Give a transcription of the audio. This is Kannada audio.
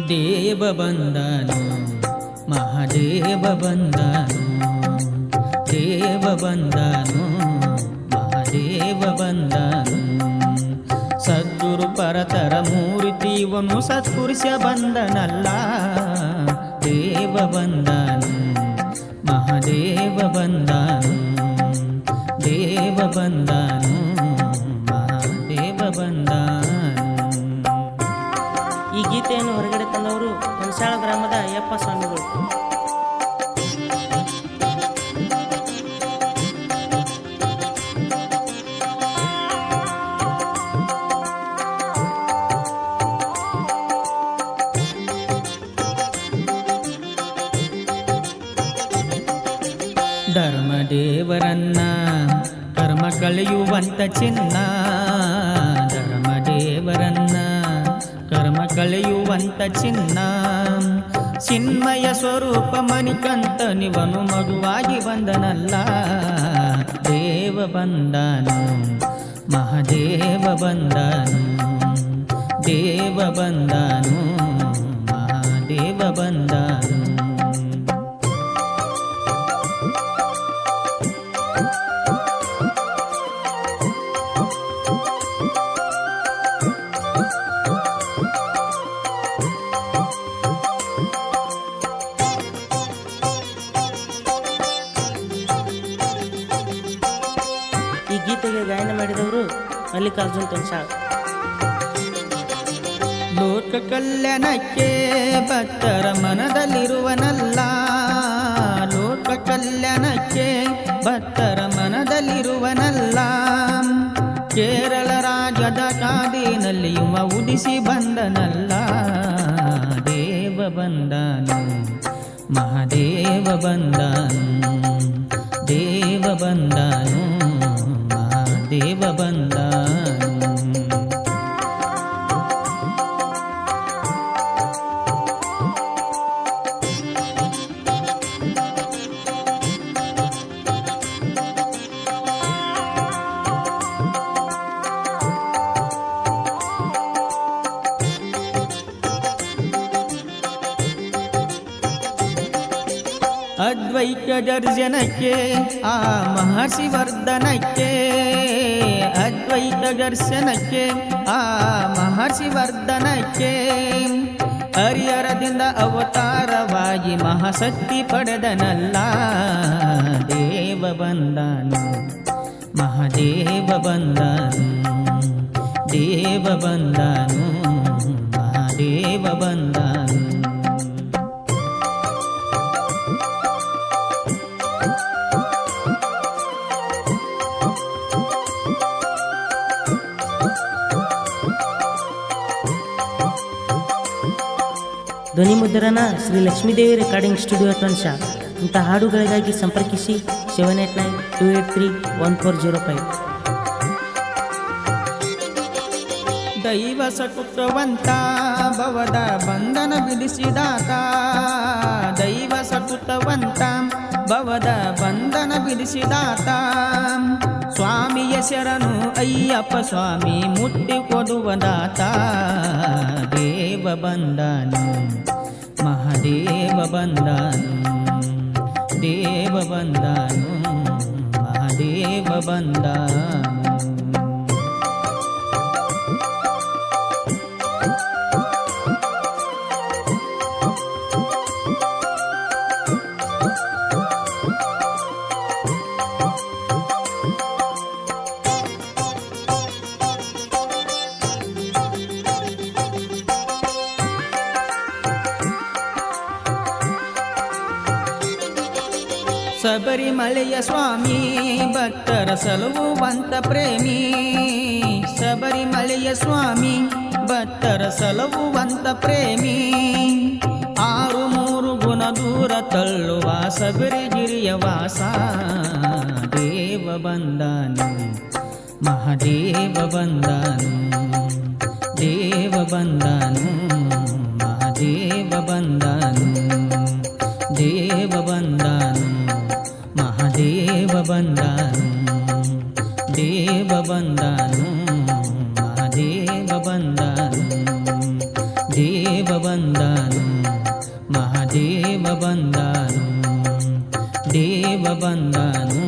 ದೇವ ಬಂದನು ಮಹಾದೇವ ಬಂದನು, ದೇವ ಬಂದನು ಮಹಾದೇವ ಬಂದನು. ಸದ್ಗುರು ಪರತರ ಮೂರ್ತಿಯವನು ಸತ್ಪುರುಷ ಬಂದನಲ್ಲ. ದೇವ ಬಂದನು ಮಹಾದೇವ ಬಂದನು, ದೇವ ಬಂದನು ಮಹಾದೇವ ಬಂದನು. ಈ ಗೀತೆಯನ್ನು ಹೊರಗಡೆ ತಂದವರು ಹೊನ್ಸಾಳ ಗ್ರಾಮದ ಅಯ್ಯಪ್ಪ ಸ್ವಾಮಿಗಳು. ಧರ್ಮದೇವರನ್ನ ಕರ್ಮ ಕಳೆಯುವಂತ ಚಿನ್ನ, ಧರ್ಮದೇವರನ್ನ ಕರ್ಮ ಕಳೆಯುವಂತ ಚಿನ್ನ. ಚಿನ್ಮಯ ಸ್ವರೂಪ ಮಣಿಕಂಠನಿವನು ಮಗುವಾಗಿ ಬಂದನಲ್ಲ. ದೇವ ಬಂದನು ಮಹಾದೇವ ಬಂದನು, ದೇವ ಬಂದನು ಮಹಾದೇವ ಬಂದನು. ಈ ಗೀತೆಗೆ ಗಾಯನ ಮಾಡಿದವರು ಮಲ್ಲಿಕಾರ್ಜುನ್ ತೊನ್ಸಾಳ್. ಲೋಕ ಕಲ್ಯಾಣಕ್ಕೆ ಭಕ್ತರ ಮನದಲ್ಲಿರುವನಲ್ಲ, ಲೋಕ ಕಲ್ಯಾಣಕ್ಕೆ ಭಕ್ತರ ಮನದಲ್ಲಿರುವನಲ್ಲ. ಕೇರಳ ರಾಜ್ಯದ ಕಾದಿನಲ್ಲಿ ಉದಿಸಿ ಬಂದನಲ್ಲ. ದೇವ ಬಂದನು ಮಹಾದೇವ ಬಂದನು, ದೇವ ಬಂದನು ಮಹಾದೇವ ಬಂದನು. ಅದ್ವೈತ ದರ್ಶನಕ್ಕೆ ಆ ಮಹರ್ಷಿ ವರ್ಧನಕ್ಕೆ, ಅದ್ವೈತ ದರ್ಶನಕ್ಕೆ ಆ ಮಹರ್ಷಿ ವರ್ಧನಕ್ಕೆ. ಹರಿಹರದಿಂದ ಅವತಾರವಾಗಿ ಮಹಾಶಕ್ತಿ ಪಡೆದನಲ್ಲ. ದೇವ ಬಂದನು ಮಹಾದೇವ ಬಂದನು, ದೇವ ಬಂದನು ಮಹಾದೇವ ಬಂದನು. ಧ್ವನಿ ಮುದ್ರಣ ಶ್ರೀ ಲಕ್ಷ್ಮೀದೇವಿ ರೆಕಾರ್ಡಿಂಗ್ ಸ್ಟುಡಿಯೋ ತೊನ್ಸಾಳ್. ಇಂಥ ಹಾಡುಗಳಿಗಾಗಿ ಸಂಪರ್ಕಿಸಿ 7892831405. ದೈವ ಸಕುತವಂತ ಭವದ ಬಂಧನ ಬಿಡಿಸಿದಾತ, ದೈವ ಸಕುತವಂತ ಭವದ ಬಂಧನ ಬಿಡಿಸಿದಾತ. ಸ್ವಾಮಿಯ ಶರಣು ಅಯ್ಯಪ್ಪ ಸ್ವಾಮಿ ಮುಟ್ಟಿ ಕೊಡುವದಾತ. ದೇವ ಬಂದನು ಮಹಾದೇವ ಬಂದನು, ದೇವ ಬಂದನು ಮಹಾದೇವ ಬಂದನು. ಶಬರಿಮಲೆಯ ಸ್ವಾಮಿ ಭಕ್ತರ ಸಲುಹುವಂತ ಪ್ರೇಮಿ. ಶಬರಿಮಲೆಯ ಸ್ವಾಮಿ ಭಕ್ತರ ಸಲುಹುವಂತ ಪ್ರೇಮಿ. 6 ಗುಣ ದೂರ ತಳ್ಳುವ ಶಬರಿಗಿರಿಯ ವಾಸ. ದೇವ ಬಂದನು ಮಹಾದೇವ ಬಂದನು, ದೇವ ಬಂದನು ಮಹಾದೇವ ಬಂದನು, ದೇವ ಬಂದನು ಮಹಾದೇವ ಬಂದನು, ದೇವ ಬಂದನು ಮಹಾದೇವ ಬಂದನು, ದೇವ ಬಂದನು ಮಹಾದೇವ ಬಂದನು, ದೇವ ಬಂದನು